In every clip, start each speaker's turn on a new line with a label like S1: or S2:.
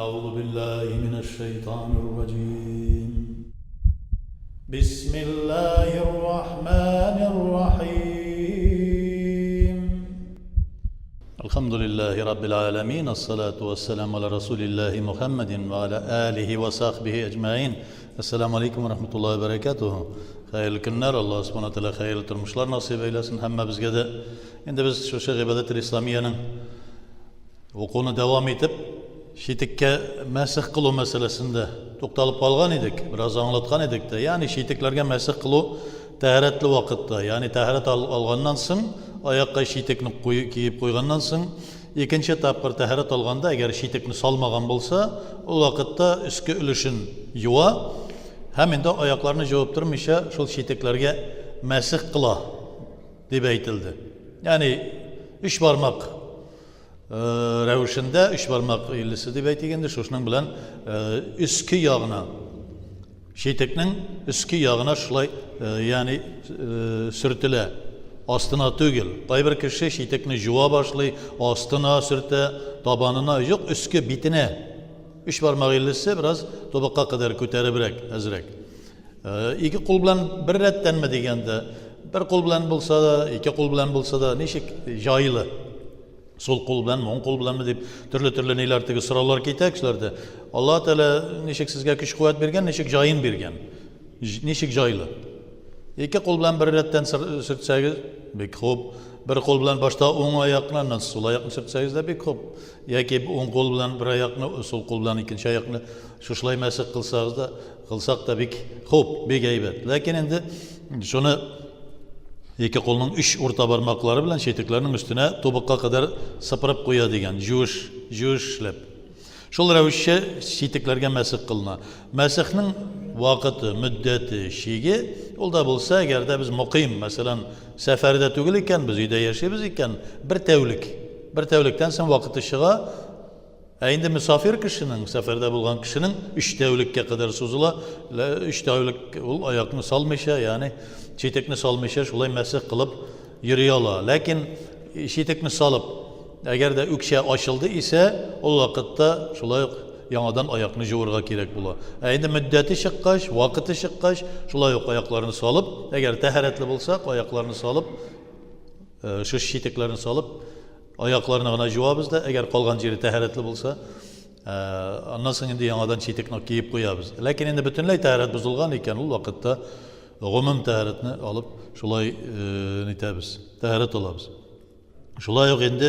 S1: أعوذ بالله من الشيطان الرجيم. بسم الله الرحمن الرحيم. الحمد لله رب العالمين، الصلاة والسلام على رسول الله محمد وعلى آله وصحبه أجمعين. Assalamu alaikum wa rahmatullahi wa barakatuhu. Hayırlı günler, Allah subhanahu wa ta'ala hayırlı turmuşlar nasip eylesin hem bizge de. Endi biz şu ibadet-i İslamiye'nin okuunu devam edip şitikке mesih kılu meselesinde to'xtalib qolgan edik, biraz anlatgan edik de. Yani şitiklerge mesih kılu taharatli vakitte, yani taharat algandan so'ng oyoqqa şitikni kiyib qo'ygandan so'ng ikkinchi tapqir taharat olganda agar şitikni solmagan bo'lsa, o vaqtda üstki ulushini yuva, hem de oyoqlarini juvib turmisha shul şitiklerge mesih qila deb aytildi. Yani 3 barmoq rəvişində 3 barmoq illisi deb aytilganda shushuning bilan üstki yog'ini, şitikning üstki yog'ini shulay yani sürtile, ostına tugil. Qay bir kishi şitikni juva boshlay, ostına sürte, tabanına yo'q, üstki bitine 3 barmoq illisi biraz to'biqqa qadar ko'taribroq, azroq. İki qo'l bilan bir ratdanmi deganda, bir qo'l bilan bo'lsa da, ikki qo'l bilan bo'lsa da nechik joyli. Sol qo'l bilanmi, o'ng qo'l bilanmi deb turli nelardagi so'rovlar ketayliklarda. Alloh taolo nechik sizga kuch-quvvat bergan, nechik joyin bergan, nechik joyli. Ikki qo'l bilan bir ratdan surtsangiz, bek xo'p. Bir qo'l bilan boshqa o'ng oyoqni, sol oyoqni surtsangiz da bek xo'p. Yoki o'ng qo'l bilan bir oyoqni, sol qo'l bilan ikkinchi oyoqni shushlay masih qilsaq da bek xo'p, bek aybat. Lekin endi shuni iki qo'lning 3 o'rta barmoqlari bilan shetiklarning ustine to'biqqa qadar sipirib qo'yadigan juvishlar. Shul ravishda shetiklarga masih qilina. Masihning vaqti, muddati, shigi ulda bo'lsa, agarda biz muqim, masalan, safarda tugil ekan, biz uyda yashaymiz ekan, bir tavlikdan so'ng vaqti shiga, endi musafir kishining, safarda bo'lgan kishining 3 tavlikka qadar so'zila, 3 tavlik ul oyoqni solmisha, ya'ni shetikni solmisha shulay masih qilib yuriy oladi. Lekin shetikni solib agarda o'ksha ochildi esa, o vaqtda shulay yangadan oyoqni juvurga kerak bo'ladi. Endi muddati chiqqach, vaqti chiqqach, shulay oyoqlarini solib, agar taharatli bo'lsa, oyoqlarini solib, shu shetiklarni solib, oyoqlarini g'ana juvabizda, agar qolgan yeri taharatli bo'lsa, ondan so'ng endi yangadan shetikni kiyib qo'yamiz. Lekin endi butunlay taharat buzilgan ekan, u vaqtda g'umum taharatni olib, shulay netamiz, taharat olamiz. Shulay yo'q endi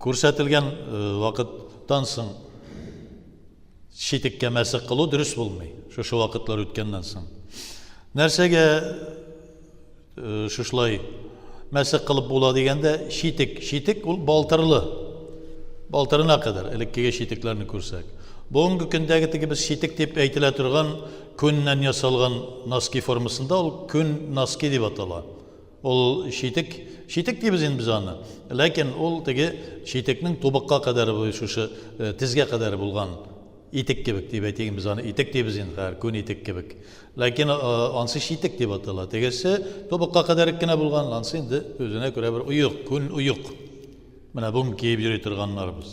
S1: ko'rsatilgan vaqtdan so'ng shetikka masih qiluv durust bo'lmaydi. Shu vaqtlar o'tgandan so'ng. Narsaga shulay masih qilib bo'ladi deganda shetik ul boltirina qadar ilkiga shetiklarni ko'rsak. Bugungi kundagi biz shetik deb aytila turgan kundan yasalgan noski formasında ol kun noski deb ataladi. Ol shetik deymiz endi biz onu. Lekin ol shetikning to'biqqa qadar shu tizga qadar bo'lgan etik kebek deb aytaylik biz onu. Etik deymiz endi, har kun etik kebek. Lekin ansi shetik deb ataladi. Tegese to'biqqa qadargina bo'lgan ansi endi o'zine ko'ra bir kun uyuq. Mana buni kiyib yurib turganlarimiz.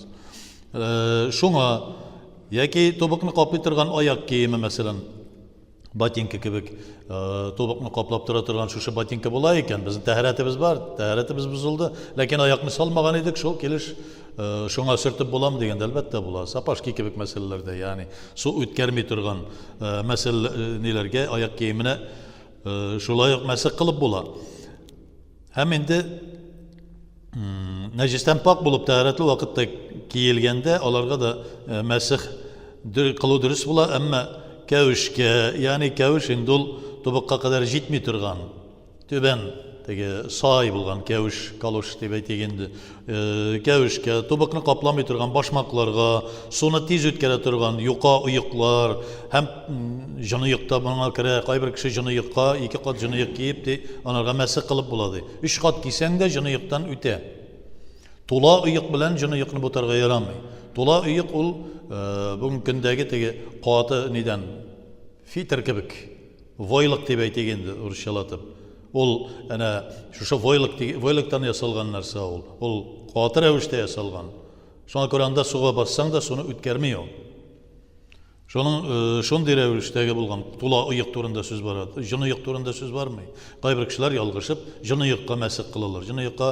S1: Shunga yoki to'biqni qoplay turgan oyoq kiyimi, masalan, botinka kebek to'biqni qoplab turadigan shu botinka bo'lar ekan, bizning taharatimiz bor, taharatimiz buzildi, lekin oyoqni solmagan edik, shul kelish shunga surtib bo'lamdi deganda albatta bo'ladi. Sapashki kebek masalalarda, ya'ni suv o'tkazmay turgan masalalarga oyoq kiyimini shulay masih qilib bo'ladi. Ham endi najisdan pok bo'lib taharatli vaqtda kiyilganda ularga da masih qilib durust bo'ladi, ammo kavushga, ya'ni kavush endi to'biqqa qadar yetmay turgan, tuban soy bo'lgan kavush, kalosh deb aytganda, kavushga, to'biqni qoplamay turgan boshmoqlarga, suvni tez o'tkaza turgan yuqa uyiqlar, ham jini yuqda bunga kira, qay bir kishi jini yuqqa 2 qat jini yuq kiyib, ularga masih qilib bo'ladi. 3 qat kiysangda jini yuqdan o'ta. To'la uyiq bilan jini yuqni bo'targa yaramay. To'la uyiq ul bugungi kundagi qoti nidan fitr kebek, voyliq deb aytganda urushalatib. Ol ana shu voyliqdan yasalgan narsa ol qoti ravishda yasalgan. Шуңа күрә анда суга бассаң да суны үткәрмей ул. Шундый рәвештәге булган тула оек турында сүз бар. Җын оек турында сүз бармый. Кайбер кешеләр ялгышып, җын оекка мәсех кылалар. Җын оекка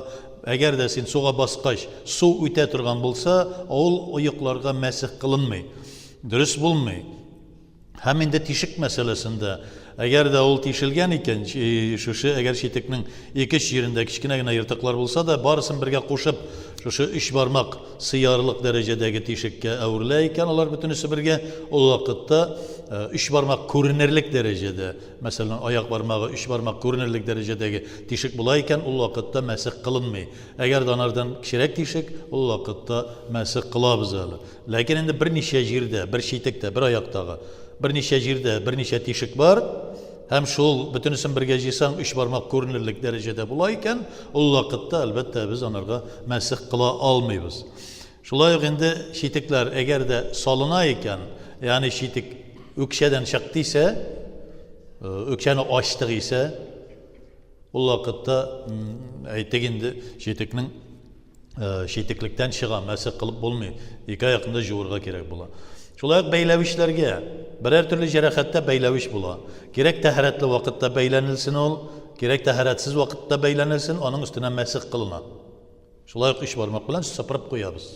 S1: әгәр дә син суга баскач, су үтә торган булса, ул оекларга мәсех кылынмый. Дөрес булмый. Һәм инде тишек мәсьәләсендә, әгәр дә ул тишелгән икән, шушы әгәр читекнең ике җирендә кичкенә генә йыртыклар булса да, барысын бергә кушып, шушы 3 бармак сыярлык дәрәҗәдәге тишеккә әверлә икән, алар бөтенесе бергә ул вакытта 3 бармак күренерлек дәрәҗәдә, мәсәлән, аяк бармагы 3 бармак күренерлек дәрәҗәдәге тишек була икән, ул вакытта мәсех кылынмый. Әгәр дә анардан кичерәк тишек, ул вакытта мәсех кылабыз әле. Ләкин инде берничә җирдә, бер читектә, бер аяктагы берничә җирдә берничә тишек бар, һәм шул бөтенесен бергә җыйсаң 3 бармак күренерлек дәрәҗәдә була икән, ул вакытта әлбәттә без анарга мәсех кыла алмыйбыз. Шулай ук инде читекләр әгәр дә салына икән, ягъни читек үкчәдән чыкты исә, үкчәне ачтык исә, ул вакытта әйтик инде читекнең читеклектән чыга, мәсех кылып булмый, ике аякында җуырга кирәк була. Шулай ук бәйләвечләргә берәр төрле җәрәхәттә бәйләвеч була. Кирәк тәһарәтле вакытта бәйләнелсен ул, кирәк тәһарәтсез вакытта бәйләнелсен, аның өстенә мәсех кылына. Шулай ук 3 бармак белән сыпырып куябыз.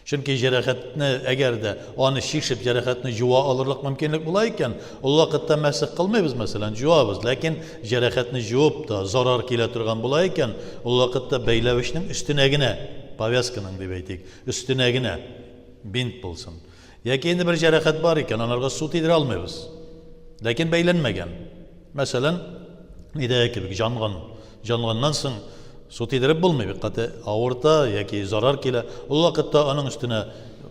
S1: Чөнки җәрәхәтне әгәр дә аны шишеп җәрәхәтне җуа алырлык мөмкинлек була икән, ул вакытта мәсех кылмыйбыз, мәсәлән, җуабыз. Ләкин җәрәхәтне җуып та зарар килә торган була икән, ул вакытта бәйләвечнең өстенә генә, повязканың дип әйтик, өстенә генә бинт булсын. Яки инде бер җәрәхәт бар икән, анарга су тидерә алмыйбыз. Ләкин бәйләнмәгән. Мәсәлән, нидә кебек җанганнан соң су тидереп булмый, бик каты авырта яки зарар килә. Ул вакытта аның өстенә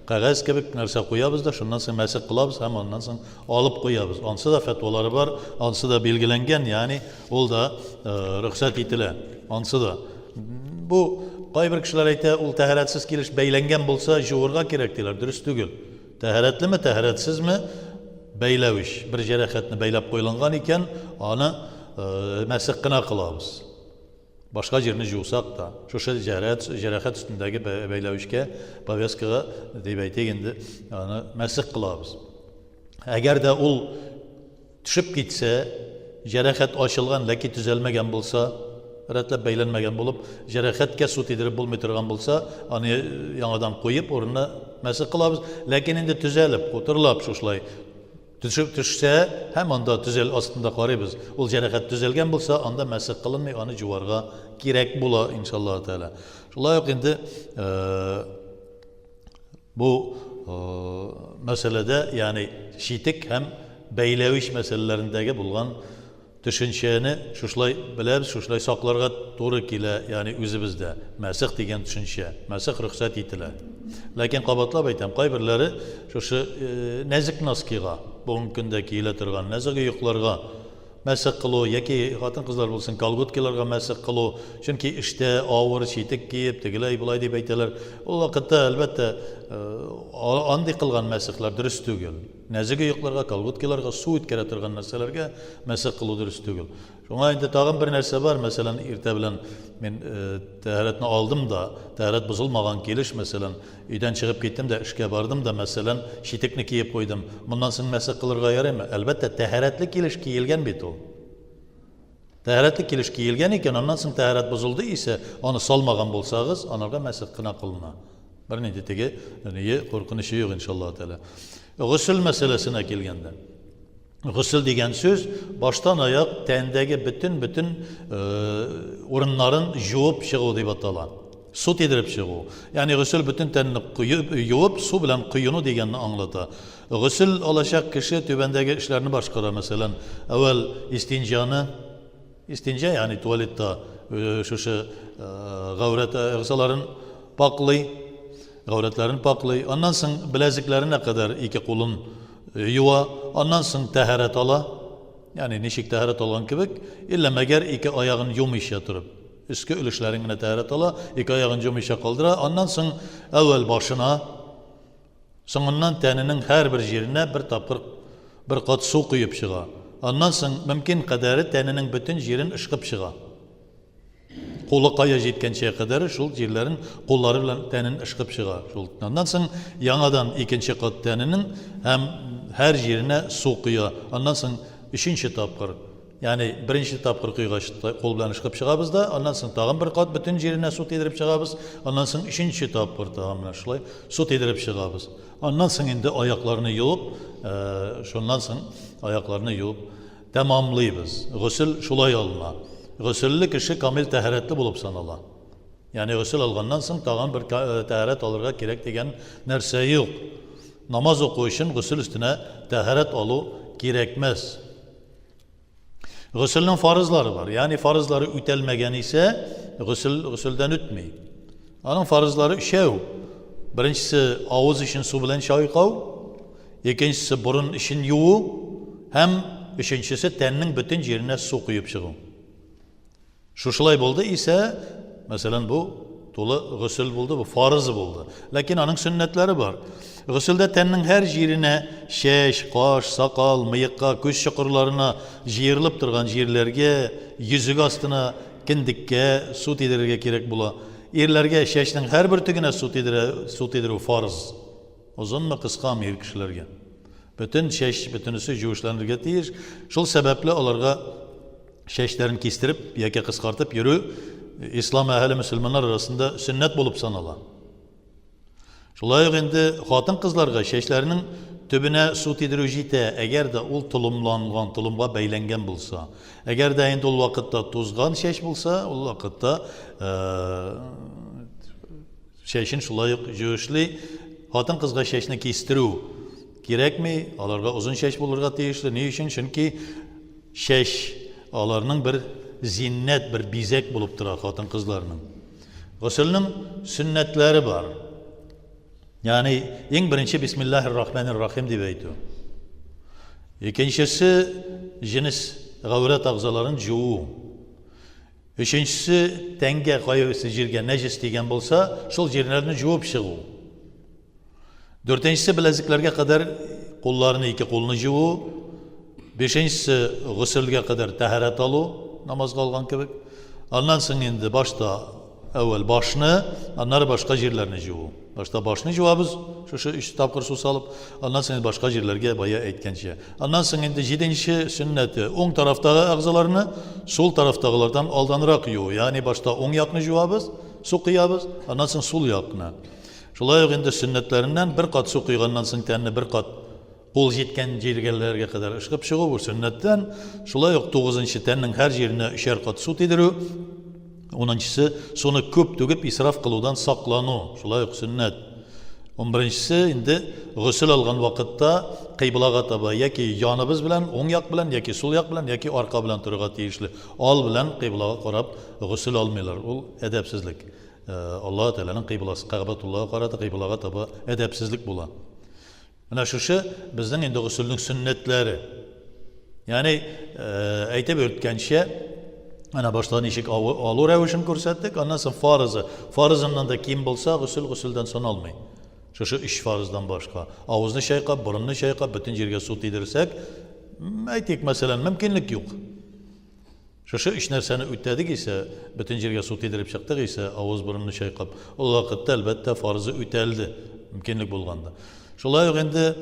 S1: кәгазь кебек нәрсә куябыз да, шуннан соң мәсех кылабыз һәм аннан соң алып куябыз. Ансы да фәтвалары бар, ансы да билгеләнгән, ягъни ул да рөхсәт ителә. Ансы да. Бу кайбер кешеләр әйтә, ул тәһарәтсез килеш бәйләнгән булса, җуырга кирәк диләр, дөрес түгел. Тәһарәтлеме, тәһарәтсезме бәйләвиш. Бер җәрәхәтне бәйләп куелган икән, аны мәсех кына кылабыз. Башка җирне җуусак та, шушы җәрәхәт өстендәге бәйләвишкә, повязкага дип әйтик инде, аны мәсех кылабыз. Әгәр дә ул төшеп китсә, җәрәхәт ачылган, ләкин төзәлмәгән булса, рәтләп бәйләнмәгән булып, җәрәхәткә су тидереп булмый торган булса, аны яңадан куеп, урынына мәсех кылабыз. Ләкин инде төзәлеп, утырлап шушлай төшсә, һәм анда төзәл астында карыйбыз. Ул җәрәхәт төзәлгән булса, анда мәсех кылынмый, аны җуарга кирәк була, иншаллаһ тәала. Шулай ук инде бу мәсьәләдә, ягъни читек һәм бәйләвиш мәсьәләләрендәге булган төшенчәне шушлай беләбез, шушлай сакларга туры килә, ягъни үзебездә. Мәсех дигән төшенчә, мәсех рөхсәт ителә. Ләкин кабатлап әйтәм, кайберләре шушы нәзик носкига, бүгенге көндә киелә торган нәзик йокларга мәсех кылу, яки хатын-кызлар булсын, колготкаларга мәсех кылу, чөнки эштә авыр читек киеп, тегеләй булай дип әйтәләр. Ул вакытта әлбәттә андый кылган мәсехләр дөрес түгел. Нәзик йокларга, колготкаларга су үткәрә торган нәрсәләргә мәсех кылу дөрес түгел. Шуңа инде тагын бер нәрсә бар, мәсәлән, иртә белән мин тәһарәтне алдым да, тәһарәт бозылмаган килеш, мәсәлән, өйдән чыгып киттем дә, эшкә бардым да, мәсәлән, читекне киеп куйдым. Моннан соң мәсех кылырга ярыймы? Әлбәттә, тәһарәтле килеш киелгән бит ул. Тәһарәтле килеш киелгән икән, аннан соң тәһарәт бозылды исә, аны салмаган булсагыз, анарга мәсех кына кылына. Бернинди теге куркынычы юк, иншаллаһ тәала. Гусл мәсьәләсенә килгәндә. Гусл дигән сүз баштан аяк тәндәге бөтен урыннарын җуып чыгу дип атала. Су тидереп чыгу. Ягъни гусл бөтен тәнне юып, су белән коену дигәнне аңлата. Гусл алачак кеше түбәндәге эшләрне башкара, мәсәлән, әввәл истинҗа, ягъни туалетта шушы гаврат әгъзаларын паклый, гавратларын паклый, аннан соң беләзекләренә кадәр ике кулын юа, аннан соң тәһарәт ала, ягъни ничек тәһарәт алган кебек, илләмәгәр ике аягын юмыйча торып, өске өлешләрен генә тәһарәт ала, ике аягын юмыйча калдыра, аннан соң әввәл башына, соңыннан тәненең һәр бер җиренә бер тапкыр бер кат су куеп чыга. Аннан соң мөмкин кадәре тәненең бөтен җирен ышкып чыга. қолы қая жеткенше қадары шул жерлерін қоллары белән тәнен ышқып чыга. Шулдан соң яңадан икенче кат тәненең һәм һәр җиренә су куя. Аннан соң өченче тапкыр, ягъни беренче тапкыр куйгач кол белән ышқып чыгабыз да, аннан соң тагын бер кат бөтен җиренә су тидереп чыгабыз. Аннан соң өченче тапкыр тагын шулай су тидереп чыгабыз. Аннан соң инде аякларны юып, шуннан соң аякларны юып тәмамлыйбыз. Гусл шулай алына. Гуслле кеше камил тәһарәтле булып санала. Ягъни гусл алганнан соң тагын бер тәһарәт алырга кирәк дигән нәрсә юк. Намаз уку өчен гусл өстенә тәһарәт алу кирәкмәс. Гуслның фарызлары бар. Ягъни фарызлары үтәлмәгән исә, гуслдан үтми. Аның фарызлары өчәү. Беренчесе авыз өчен су белән чайкау, икенчесе бурын өчен юу, һәм өченчесе тәннең бөтен җиренә су куеп чыгу. Шушылай булды исә, мәсәлән, бу тулы гусл булды, бу фарызы булды. Ләкин аның сөннәтләре бар. Гуслда тәннең һәр җиренә шәш, каш, сакал, мыекка, күз чокырларына җыерылып торган җирләргә, йөзек астына, киндиккә су тидерергә кирәк була. Ирләргә шәшнең һәр бер тегенә су тидерү фарыз. Озынмы, кыскамы ир кешеләргә. Бөтен шәш, бөтенесе җуышланырга тиеш. Шул сәбәпле аларга шәшләрен кистереп яки кыскартып йөрү ислам әһле мөселманнар арасында сөннәт булып санала. Шулай ук инде хатын-кызларга шәшләренең төбенә су тидерү җитә, әгәр дә ул толымланган, толымга бәйләнгән булса. Әгәр дә инде ул вакытта тузган шәш булса, ул вакытта шәшен шулай ук җуышлый. Хатын-кызга шәшне кистерү кирәкми, аларга узын шәш булырга тиешле. Ни өчен? Чөнки шәш аларның бер зиннәт, бер бизәк булып тора хатын-кызларның. Гуслның сөннәтләре бар. Ягъни иң беренче бисмиллаһир-рахманир-рахим дип әйтү. Икенчесе җинес гаврат агъзаларын җуу. Өченчесе тәнгә кайсы җиргә нәҗис тигән булса, шул җирләрне җуып чыгу. Дүртенчесе беләзекләргә кадәр кулларны, ике кулны җуу. Бишенчесе гуслгә кадәр тәһарәт алу, намазга алган кебек. Аннан соң инде башта әввәл башны, аннары башка җирләрне җуу. Башта башны җуабыз, шушы 3 тапкыр су салып, аннан соң башка җирләргә бая әйткәнчә. Аннан соң инде 7нче сөннәте уң тарафтагы агъзаларны сул тарафтагылардан алданрак юу. Ягъни башта уң якны җуабыз, су кыябыз, аннан соң сул якны. Шулай ук инде сөннәтләреннән бер кат су кыйганнан соң тәнне бер кат кул җиткән җиргәләргә кадәр ышкып чыгу бу сөннәттән. Шулай ук 9нчы тәннең һәр җиренә 3 кат су тидерү. 10нчысы суны күп түгеп исраф кылудан саклану, шулай ук сөннәт. 11нчысы инде гусл алган вакытта кыйблага таба яки яныбыз белән, уң як белән, яки сул як белән, яки арка белән торырга тиешле. Ал белән кыйблага карап гусл алмыйлар. Ул әдәпсезлек. Аллаһ Тәгаләнең кыйбласы Кәгъбәтуллага карата кыйблага таба әдәпсезлек була. Менә шушы безнең инде гуслның сөннәтләре. Ягъни әйтеп үткәнчә, ана башта ничек алу рәвешен күрсәттек, аннан соң фарызы. Фарызыннан да ким булса, гуслдан саналмый. Шушы 3 фарыздан башка. Авызны чайкап, борынны чайкап, бөтен җиргә су тидерсәк, әйтик, мәсәлән, мөмкинлек юк. Шушы 3 нәрсәне үтәдек исә, бөтен җиргә су тидереп чыктык исә, авыз, борынны чайкап, ул вакытта әлбәттә фарызы үтәлде, мөмкинлек булганда. Шулай ук инде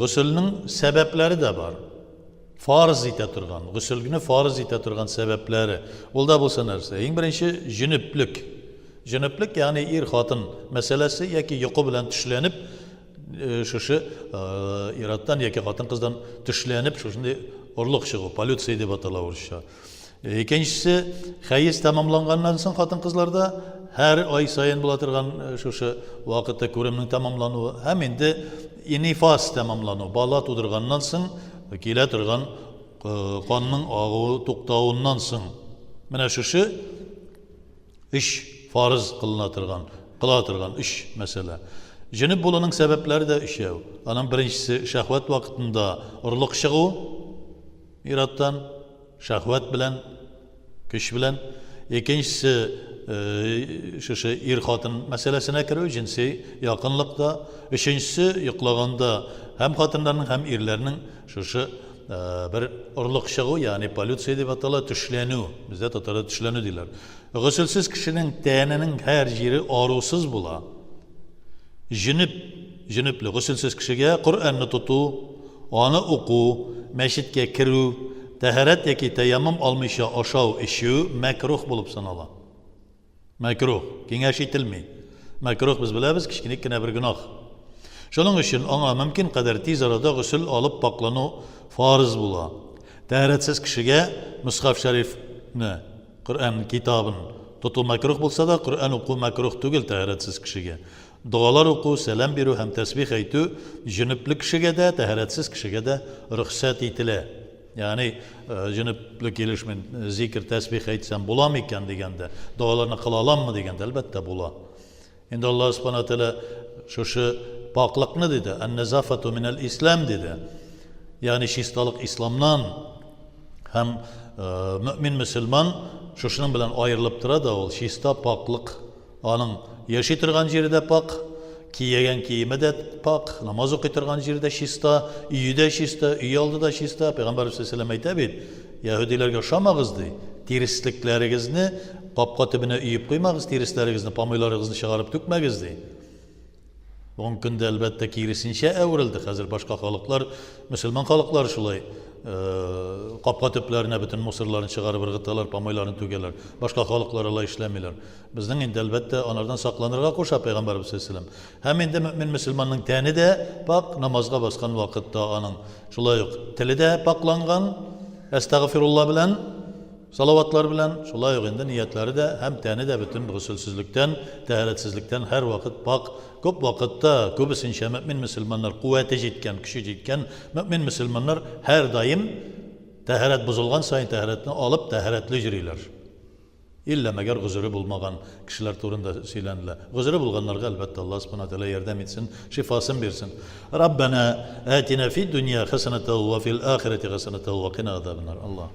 S1: гуслның сәбәпләре дә бар. Фарыз итә торган, гуслны фарыз итә торган сәбәпләре. Ул да булса нәрсә? Иң беренче җөнүплек. Җөнүплек ягъни ир хатын мәсьәләсе яки йокы белән төшләнеп, шушы ираттан яки хатын-кыздан төшләнеп, шушындай орлык чыгу, полюция дип атала урысча. Икенчесе хәйез тәмамланганнан соң хатын-кызларда һәр ай сайын була торган шушы вакытта күремнең тәмамлануы, һәм инде нифас тәмамлану, бала тудырганнан соң килә торган канның агуы туктауыннан соң. Менә шушы 3 фарыз кыла торган 3 мәсьәлә. Җөнүп булуның сәбәпләре дә 3. Аның беренчесе шәһвәт вакытында орлык чыгу, ираттан шәһвәт белән, көч белән. Икенчесе шушы ир хатын мәсьәләсенә керү, җинси якынлыкта. Өченчесе йоклаганда һәм хатыннарның һәм ирләрнең шушы bir uрлык чыгу, ягъни полюция дип атала, төшләнү. Бездә татарда төшләнү диләр. Гысылсыз кешенең тәненең һәр җире арусыз була. Җөнепле гысылсыз кешегә Куръанны тоту, аны уку, мәчеткә керү, тәһарәт яки таяммум алмыйча ашау, эчү мәкрух булып санала. Мәкрух, киңәш ителми. Мәкрух без беләбез, кичкенә генә бер гөнаһ. Шуның өчен аңа мөмкин кадәр тиз арада гысыл алып паклану фарыз була. Тәһарәтсез кешегә Мусхаф шәрифне, Куръан китабын тоту мәкрух булса да, Куръан уку мәкрух түгел тәһарәтсез кешегә. Дуалар уку, сәлам бирү һәм тәсбих әйтү җөнепле кешегә дә, тәһарәтсез кешегә дә рөхсәт ителә. Ягъни җөнепле килеш мен зикр тәсбих әйтсәм буламы икән дигәндә, дуаларны кыла аламмы дигәндә, әлбәттә була. Инде Аллаһ Субханаһу тәала шушы паклыкны диде, ан-назафату минал ислам диде. Ягъни чисталык исламнан һәм мөмин мөселман шушының белән аерылып тора да, ул чиста паклык. Аның яши торган җирдә пак, киегән киеме дә пак, намаз укый торган җирдә чиста, өйе дә чиста, өй алды да чиста. Пәйгамбәр саллаллаху алейһи әйтә бит, яһүдиләргә ошамагыз ди, тиреслекләрегезне капка төбенә өеп куймагыз, тиресләрегезне, памыйларыгызны чыгарып түкмәгез ди. Бugün көндә әлбәттә киресенчә әверелде. Хәзер башка халыклар, мөселман халыклар шулай капка төпләренә бөтен мусорларны чыгарып ыргыталар, памыйларын түгәләр. Башка халыклар алай эшләмиләр. Безнең инде әлбәттә анардан сакланырга куша Пәйгамбәрбез саллаллаху алейһи. Һәм инде мөмин мөселманның тәне дә пак, намазга баскан вакытта аның шулай ук теле дә пакланган, әстәгъфирулла белән, салаватлар белән, шулай ук инде ниятләре дә һәм тәне дә бөтен гысылсызлыктан, тәһарәтсезлектән һәр вакыт пак. Күп вакытта күбесенчә мөмин мөселманнар куәте җиткән, көче җиткән мөмин мөселманнар һәр даим тәһарәт бузылган сайын тәһарәтне алып тәһарәтле йөриләр. Иллә мәгәр гызыры булмаган кешеләр турында сөйләнелә. Гызыры булганнарга әлбәттә Аллаһ Субханаһу тәала ярдәм итсен, шифасын бирсен. Раббана атина фид дунья хасанатан ва фил ахирати хасанатан ва кина азабан нар. Аллаһ